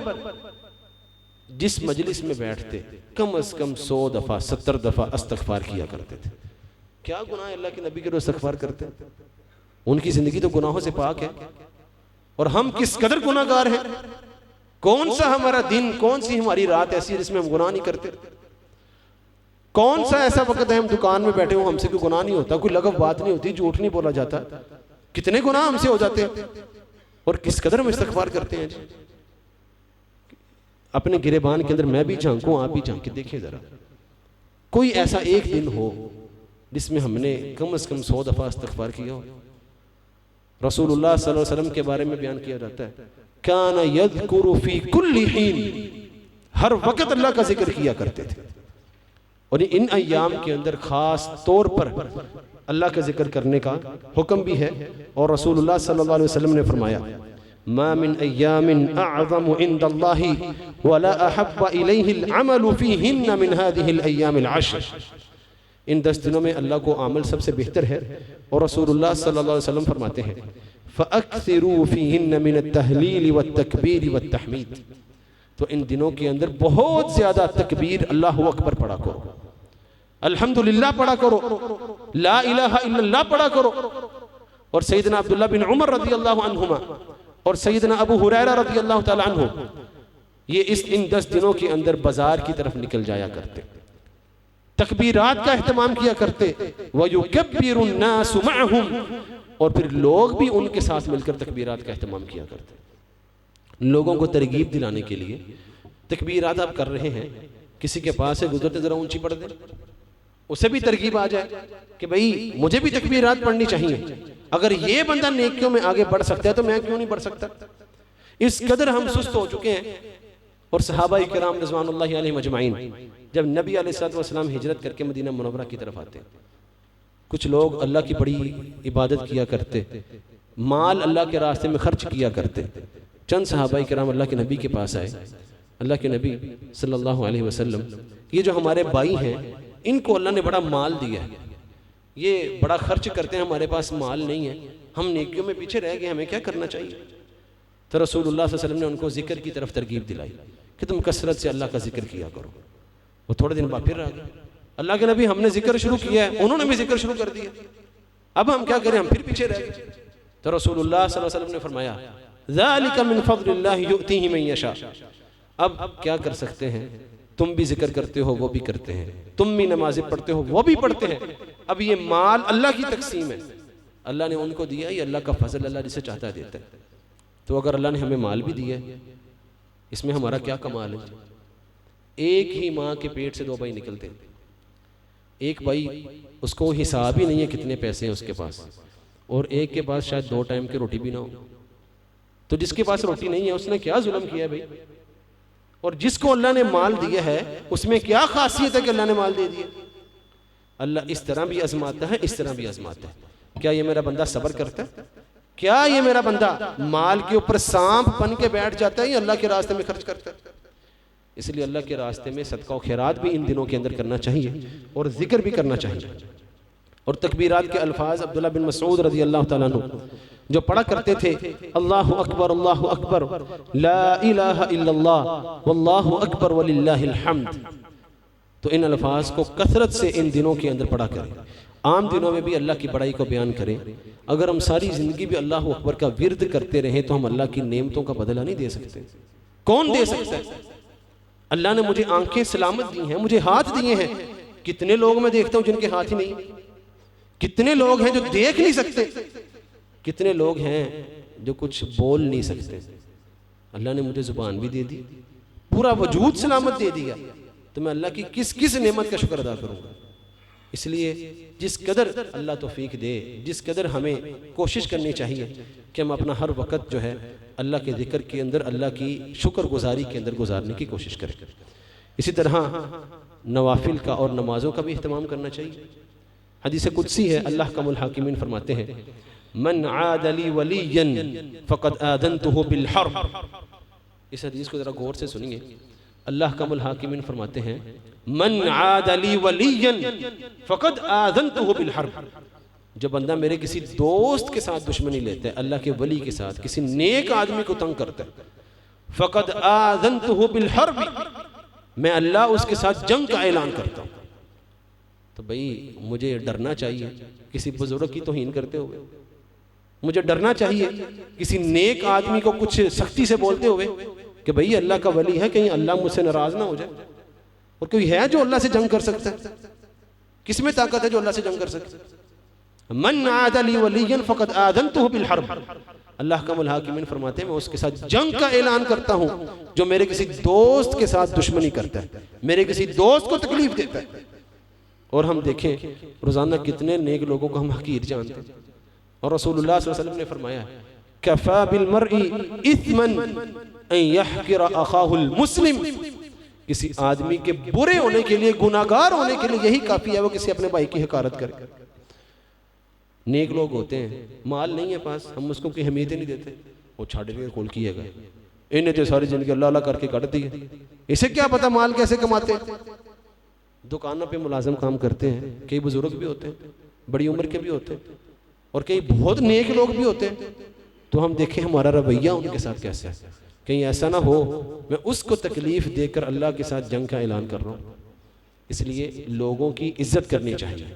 Speaker 1: जिस मजलिस में बैठते कम से कम 100 दफ़ा 70 दफ़ा इस्तग़फ़ार किया करते थे। क्या गुनाह अल्लाह के नबी के रोज़ इस्तग़फ़ार करते? उनकी ज़िंदगी तो गुनाहों से पाक है, और हम किस कदर गुनाहगार हैं। कौन सा हमारा दिन, कौन सी हमारी रात ऐसी है जिसमें हम गुनाह नहीं करते? कौन सा ऐसा वक्त है हम दुकान में बैठे हो, हमसे कोई गुनाह नहीं होता, कोई लगव बात नहीं होती, झूठ नहीं बोला जाता? कितने गुनाह हमसे हो जाते हैं, और किस कदर हम इस्तग़फ़ार करते हैं जी। अपने गिरेबान के अंदर मैं भी झांकूं, आप भी झांके देखिए जरा, कोई ऐसा एक दिन हो जिसमें हमने कम से कम 100 दफ़ा इस्तग़फ़ार किया हो। रसूलुल्लाह सल्लल्लाहु अलैहि वसल्लम के बारे में बयान किया जाता है, काना यज़कुरु फी कुल्ली हीन, हर वक्त अल्लाह का जिक्र किया करते थे। और इन अय्याम के अंदर खास तौर पर अल्लाह का जिक्र करने का हुक्म भी है। और रसूलुल्लाह सल्लल्लाहु अलैहि वसल्लम ने फरमाया, मा मिन अय्यामिन अअज़मु इंदल्लाहि वला अहब्बा इलैहिल अमलु फीहिन्ना मिन हादिहिल अय्यामिल अश्र। इन 10 दिनों में अल्लाह को अमल सबसे बेहतर है। और रसूलुल्लाह सल्लल्लाहु अलैहि वसल्लम फरमाते हैं, फ़अक्सिरू फ़ीहिन्ना मिन अत-तहलील वत-तकबीर वत-तहमीद। तो इन दिनों के अंदर बहुत ज़्यादा तकबीर, अल्लाहु अकबर पढ़ा करो, अल्हम्दुलिल्लाह पढ़ा करो, ला इलाहा इल्लल्लाह पढ़ा करो। और सैयदना अब्दुल्लाह बिन उमर रज़ियल्लाहु अन्हुमा और सैयदना अबू हुरैरा रज़ियल्लाहु तआला अन्हु, ये इन 10 दिनों के अंदर बाजार की तरफ निकल जाया करते, तकबीरात का एहतमाम किया करते। वयुकब्बिरुन नासु मअहुम, और फिर लोग भी उनके साथ मिलकर तकबीरात का एहतमाम किया करते। लोगों को तरगीब दिलाने के लिए तकबीरात आप कर रहे हैं, किसी के पास से गुजरते जरा ऊंची पढ़ दे, उसे भी तरगीब आ जाए कि भाई मुझे भी तकबीरात पढ़नी चाहिए। अगर ये बंदा नेकियों में आगे बढ़ सकता है तो मैं क्यों नहीं बढ़ सकता? इस कदर हम सुस्त हो चुके हैं। और सहाबाए किराम रिज़वानुल्लाहि अलैहिम अजमाइन, जब नबी अलैहिस्सलातु वस्सलाम हिजरत करके मदीना मुनव्वरा की तरफ आते, कुछ लोग अल्लाह की बड़ी इबादत किया करते, माल अल्लाह के रास्ते में खर्च किया करते। चंद सहाबाए किराम अल्लाह के नबी के पास आए, अल्लाह के नबी सल्लल्लाहु अलैहि वसल्लम, ये जो हमारे भाई हैं इनको अल्लाह ने बड़ा माल दिया है, ये बड़ा खर्च करते हैं, हमारे पास माल नहीं है, हम नेकियों में पीछे रह गए, हमें क्या करना चाहिए? तो रसूलुल्लाह सल्लल्लाहु अलैहि वसल्लम ने उनको जिक्र की तरफ तरगीब दिलाई कि तुम कसरत से अल्लाह का जिक्र किया करो। वो थोड़े दिन बाद फिर आ गए, अल्लाह के नबी हमने जिक्र शुरू किया है, उन्होंने भी जिक्र शुरू कर दिया, अब हम क्या करें, हम फिर पीछे रह गए। तो रसूलुल्लाह सल्लल्लाहु अलैहि वसल्लम ने फरमाया ज़ालिका मिन फ़ज़लिल्लाहि युअतीहि मन यशा, अब क्या कर सकते हैं, तुम भी जिक्र करते हो वो भी करते हैं, तुम भी नमाज़ें पढ़ते हो वो भी पढ़ते हैं, अब ये माल अल्लाह की तकसीम है, अल्लाह ने उनको दिया, ये अल्लाह का फजल, अल्लाह जिसे चाहता है देता है। तो अगर अल्लाह ने हमें माल भी दिया है, इसमें हमारा क्या कमाल है? एक ही माँ के पेट से 2 भाई निकलते हैं, एक भाई उसको हिसाब ही नहीं है कितने पैसे हैं उसके पास, और एक के पास शायद 2 टाइम की रोटी भी ना हो। तो जिसके पास रोटी नहीं है उसने क्या जुल्म किया भाई? और जिसको अल्लाह ने माल दिया है उसमें क्या खासियत है कि अल्लाह ने माल दे दिया? अल्लाह इस तरह भी आजमाता है, इस तरह भी आजमाता है। क्या ये मेरा बंदा सब्र करता है? क्या ये मेरा बंदा माल के ऊपर सांप बन के बैठ जाता है या अल्लाह के रास्ते में खर्च करता है? इसलिए अल्लाह के रास्ते में सदका और खैरात भी इन दिनों के अंदर करना चाहिए और जिक्र भी करना चाहिए। और तकबीरात के अल्फाज अब्दुल्लाह बिन मसऊद रज़ी अल्लाह तआला अन्हु जो पढ़ा करते थे, अल्लाहु अकबर ला इलाहा इल्लल्लाह वल्लाहु अकबर वलिल्लाहिल हम्द, तो इन अल्फाज को कसरत से इन दिनों के अंदर पढ़ा करें। आम दिनों में भी अल्लाह की बड़ाई को बयान करें। अगर हम सारी ज़िंदगी भी अल्लाहु अकबर का विर्द करते रहें तो हम अल्लाह की नेमतों का बदला नहीं दे सकते। कौन दे सकता है? अल्लाह ने मुझे आंखें सलामत दी हैं, मुझे हाथ दिए हैं, कितने लोग मैं देखता हूं जिनके हाथ ही नहीं, कितने लोग हैं जो देख नहीं सकते, कितने लोग हैं जो कुछ बोल नहीं सकते। अल्लाह ने मुझे जुबान भी दे दी, पूरा वजूद सलामत दे दिया, तो मैं अल्लाह की किस किस नेमत का शुक्र अदा करूंगा? इसलिए जिस कदर अल्लाह तौफीक दे, जिस कदर हमें कोशिश करनी चाहिए कि हम अपना हर वक्त जो है अल्लाह के जिक्र के अंदर, अल्लाह की शुक्रगुजारी के अंदर गुजारने की कोशिश करें। इसी तरह नवाफिल का और नमाजों का भी अहतमाम करना चाहिए। हदीस कुदसी है, अल्लाह कमुल हाकिमीन फरमाते हैं, मन आद ली वलियन फ़क़द आज़नतुहु बिल हर्ब। इस हदीस को ज़रा गौर से सुनिए। अल्लाह कमुल हाकिमीन फरमाते हैं, मन आद ली वलियन फ़क़द आज़नतुहु बिल हर्ब। जो बंदा मेरे किसी दोस्त के साथ दुश्मनी लेता है, अल्लाह के वली के साथ, किसी नेक आदमी को तंग करता है, फ़क़द आज़नतुहु बिल हर्ब, मैं अल्लाह उसके साथ जंग का ऐलान करता हूँ। तो भाई मुझे डरना चाहिए किसी बुजुर्ग की तौहीन करते हुए, मुझे डरना चाहिए किसी नेक आदमी को कुछ सख्ती से बोलते हुए कि भाई अल्लाह का वली है, कहीं अल्लाह मुझसे नाराज ना हो जाए। और कोई है जो अल्लाह से जंग कर सकता है? किसमें ताकत है जो अल्लाह से जंग कर सकता है? मन आदा ली वलियन फ़क़द आज़नतुहु बिल हर्ब। अल्लाह कमुल हाकिमीन फरमाते हैं, मैं उसके साथ जंग का ऐलान करता हूं जो मेरे किसी दोस्त के साथ दुश्मनी करता है, मेरे किसी दोस्त को तकलीफ देता है। और हम देखें रोजाना कितने नेक लोगों को हम हकीर जानते हैं। और रसूलुल्लाह सल्लल्लाहु अलैहि वसल्लम ने फरमाया, कफ़ा बिल मर्इ इस्मन अन यहक़िर अख़ाहुल मुस्लिम, किसी आदमी के बुरे होने के लिए, गुनाहगार होने के लिए यही काफी है वो किसी अपने भाई की हकारत करे। नेक लोग होते हैं, माल नहीं है पास, हम उसको कोई अहमियत नहीं देते, वो छाड़ के खोल किएगा, इन्हें तो सारी जिंदगी अल्लाह अल्लाह करके काट दी है, इसे क्या पता माल कैसे कमाते हैं। दुकानों पे मुलाजिम काम करते हैं, कई बुजुर्ग भी होते हैं, बड़ी उम्र के भी होते हैं, और कई बहुत नेक लोग भी होते हैं। तो हम देखें हमारा रवैया उनके साथ कैसे है। कहीं ऐसा ना हो मैं उसको तकलीफ देकर अल्लाह के साथ जंग का ऐलान कर रहा हूँ। इसलिए लोगों की इज्जत करनी चाहिए,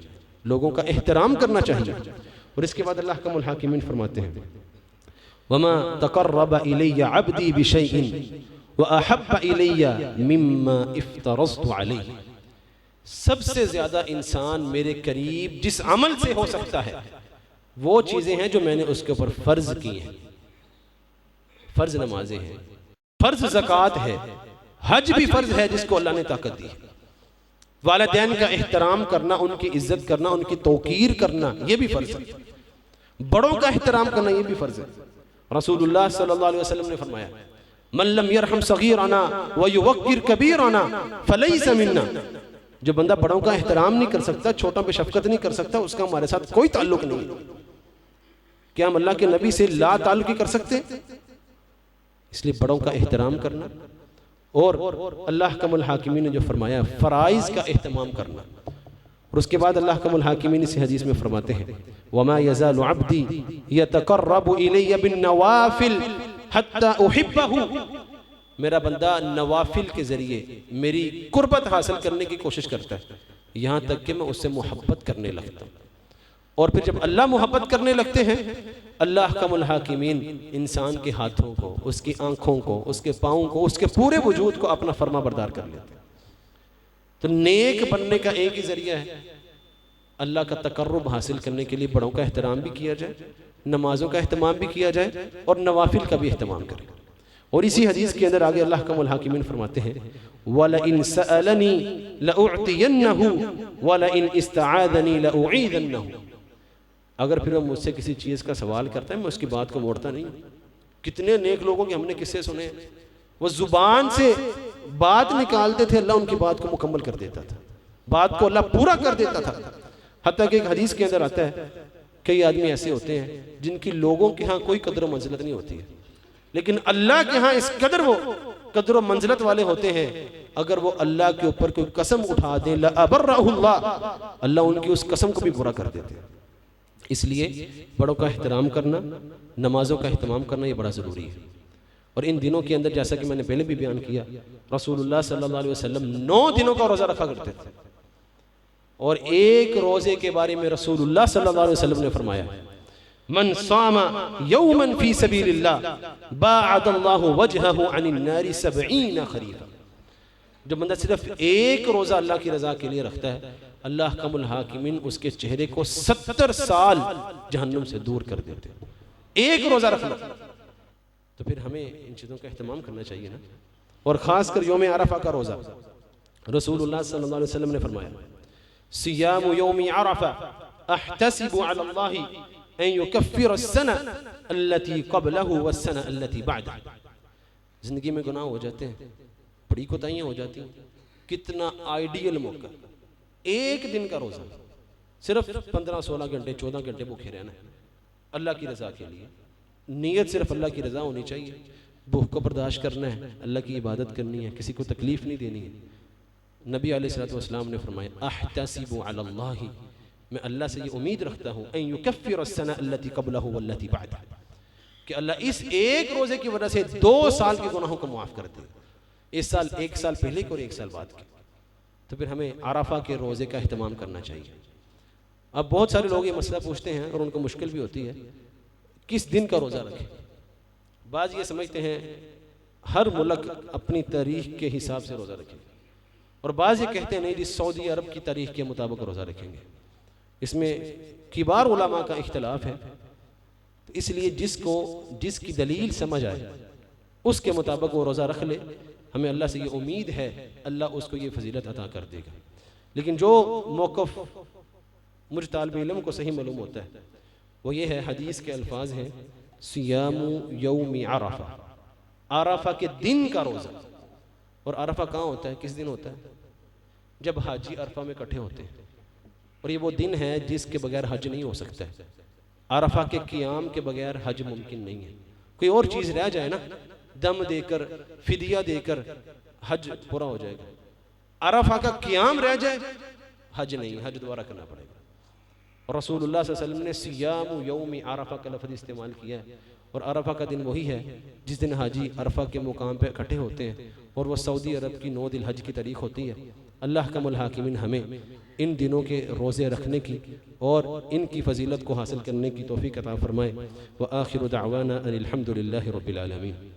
Speaker 1: लोगों का एहतराम करना चाहिए। और इसके बाद अल्लाह कमुल हाकिमीन फरमाते हैं, वमा तक़र्रब इलैया अब्दी बिशैइन व अहब्ब इलैया मिम्मा इफ्तरज़्तु अलैहि। सबसे ज्यादा इंसान मेरे करीब जिस अमल से हो सकता है वो चीजें हैं जो मैंने उसके ऊपर फर्ज की हैं। फर्ज नमाजें हैं, फर्ज ज़कात है, हज भी फर्ज है जिसको अल्लाह ने ताकत दी है। वालिदैन का एहतराम करना, उनकी इज्जत करना, उनकी तौकीर करना, ये भी फर्ज है। बड़ों का एहतराम करना ये भी फर्ज है। रसूलुल्लाह सल्लल्लाहु अलैहि वसल्लम ने फरमाया, मन लम यरहम सगीरना व युवक्किर कबीरना फलैसा मिन्ना। जो बंदा बड़ों का एहतराम नहीं कर सकता, छोटों पे शफकत नहीं कर सकता, उसका हमारे साथ कोई ताल्लुक नहीं। क्या हम अल्लाह के नबी से ला ताल्लुकी कर सकते? इसलिए बड़ों का एहतराम करना। और अल्लाह कमुल हाकिमीन ने जो फरमाया, फराइज का एहतमाम करना, और उसके बाद अल्लाह अहकमुल हाकिमीन इस हदीस में फरमाते हैं वमा यज़ालु अब्दी यतक़र्रबु इलैया बिन्नवाफिल हत्ता उहिब्बहु, मेरा बंदा नवाफिल के ज़रिए मेरी कुर्बत हासिल करने की कोशिश करता है यहाँ तक कि मैं उससे मोहब्बत करने लगता हूँ। और फिर जब अल्लाह मोहब्बत करने लगते हैं अल्लाह अहकमुल हाकिमीन इंसान के हाथों को, उसकी आँखों को, उसके पाँवों को, उसके पूरे वजूद को अपना फर्मा बरदार कर लेते हैं। तो नेक बनने का एक ही जरिया है अल्लाह का तकर्रुब हासिल करने के लिए बड़ों का एहतराम भी किया जाए, नमाजों का एहतमाम भी किया जाए और नवाफिल का भी एहतमाम करें। और इसी हदीस के अंदर आगे अल्लाह अहकमुल हाकिमीन फरमाते हैं वलइन सअलनी लउअतियन्नहु वलइन इस्तआदनी लउईदन्नहु, अगर फिर वो मुझसे किसी चीज़ का सवाल करता है मैं उसकी बात को मोड़ता नहीं। कितने नेक लोगों के हमने किस्से सुने, वो जुबान से बात निकालते थे अल्लाह उनकी बात को मुकम्मल कर देता था, बात को अल्लाह पूरा कर देता था। हत्ता कि एक हदीस के अंदर आता है कई आदमी ऐसे होते हैं जिनकी लोगों के यहाँ कोई कदर व मंजिलत नहीं होती है, लेकिन अल्लाह के यहाँ इस कदर वो कदर व मंजिलत वाले होते हैं, अगर वो अल्लाह के ऊपर कोई कसम उठा दें लअबर्रहुल्लाह, अल्लाह उनकी उस कसम को भी पूरा कर देते हैं। इसलिए बड़ों का एहतराम करना, नमाजों का एहतमाम करना ये बड़ा ज़रूरी है। और इन दिनों के अंदर जैसा कि मैंने पहले भी बयान किया रसूलुल्लाह सल्लल्लाहु अलैहि वसल्लम 9 दिनों का रोज़ा रखा करते थे। और एक रोज़े के बारे में रसूलुल्लाह सल्लल्लाहु अलैहि वसल्लम ने फरमाया मन सामा यौमन फी सबीलिल्लाह बाअदल्लाहु वजहहु अनिन नारी 70 खरीफा, जो बंदा सिर्फ एक रोज़ा अल्लाह की रज़ा के लिए रखता है अल्लाह अहकमुल हाकिमीन उसके चेहरे को 70 साल जहन्नुम से दूर कर देते हैं। एक रोज़ा रखना, तो फिर हमें इन चीज़ों का एहतमाम करना चाहिए ना। और ख़ासकर यौम अरफा का रोज़ा, रसूलुल्लाह सल्लल्लाहु अलैहि वसल्लम ने फरमाया सियामु यौम अरफा अहतसिबु अलल्लाहि अन युकफ्फिर अस्सना अल्लती क़ब्लहु वस्सना अल्लती बअदहु। ज़िंदगी में गुनाह हो जाते हैं, बड़ी कोताहियाँ हो जाती हैं, कितना आइडियल मौका, एक दिन का रोज़ा, सिर्फ 15-16 घंटे 14 घंटे भूखे रहना है अल्लाह की रज़ा के लिए। नीयत सिर्फ अल्लाह की रज़ा होनी चाहिए, भूख को बर्दाश्त करना है, अल्लाह की इबादत करनी है, किसी को तकलीफ़ नहीं देनी है। नबी अलैहिस्सलातु वस्सलाम ने फरमाया अहतसिबु अलल्लाहि, मैं अल्लाह से ये उम्मीद रखता हूँ अन युकफ्फिर अस्सना अल्लती क़ब्लहु वल्लती बअदहु, कि अल्लाह इस एक रोज़े की वजह से 2 साल के गुनाहों को माफ़ कर दे, इस साल 1 साल पहले के और 1 साल बाद के। तो फिर हमें आराफा के रोज़े का एहतमाम करना चाहिए। अब बहुत सारे लोग ये मसला पूछते हैं और उनको मुश्किल भी होती है किस दिन का रोज़ा रखें। बाज़ ये समझते हैं हर मुल्क अपनी तारीख के हिसाब से रोज़ा रखें, और बाज़ ये कहते हैं नहीं जी सऊदी अरब की तारीख के मुताबिक रोज़ा रखेंगे। इसमें किबार उलमा का इख्तलाफ है, तो इसलिए जिसकी दलील समझ आए उसके मुताबिक वो रोज़ा रख ले। हमें अल्लाह से ये उम्मीद है अल्लाह उसको ये फजीलत अता कर देगा। लेकिन जो मौक़िफ़ मुझ तालिब इल्म को सही मालूम होता है वो ये है, हदीस के अल्फाज हैं सियामु यौम अरफा, अरफा के दिन का रोज़ा। और अरफा कहाँ होता है, किस दिन होता है? जब हाजी अरफा में इकट्ठे होते हैं, और ये वो दिन है जिसके बगैर हज नहीं हो सकता है। अरफा के क़ियाम के बगैर हज मुमकिन नहीं है। कोई और चीज़ रह जाए ना, दम देकर फिदिया देकर हज पूरा हो जाएगा, अरफा का क़ियाम रह जाए हज नहीं, हज दोबारा करना पड़ेगा। और रसूलुल्लाह सल्लल्लाहु अलैहि वसल्लम ने सियामु यौम अरफा का लफ्ज़ इस्तेमाल किया है। और अरफा का दिन वही है जिस दिन हाजी अरफा के मुकाम पे इकट्ठे होते हैं, और वह सऊदी अरब की 9 दिल हज की तारीख होती है। अल्लाह अहकमुल हाकिमीन हमें इन दिनों के रोज़े रखने की और इनकी फ़जीलत को हासिल करने की तौफ़ीक़ अता फ़रमाए। व आखिरु दावाना अनिल हम्दुलिल्लाहि रब्बिल आलमीन।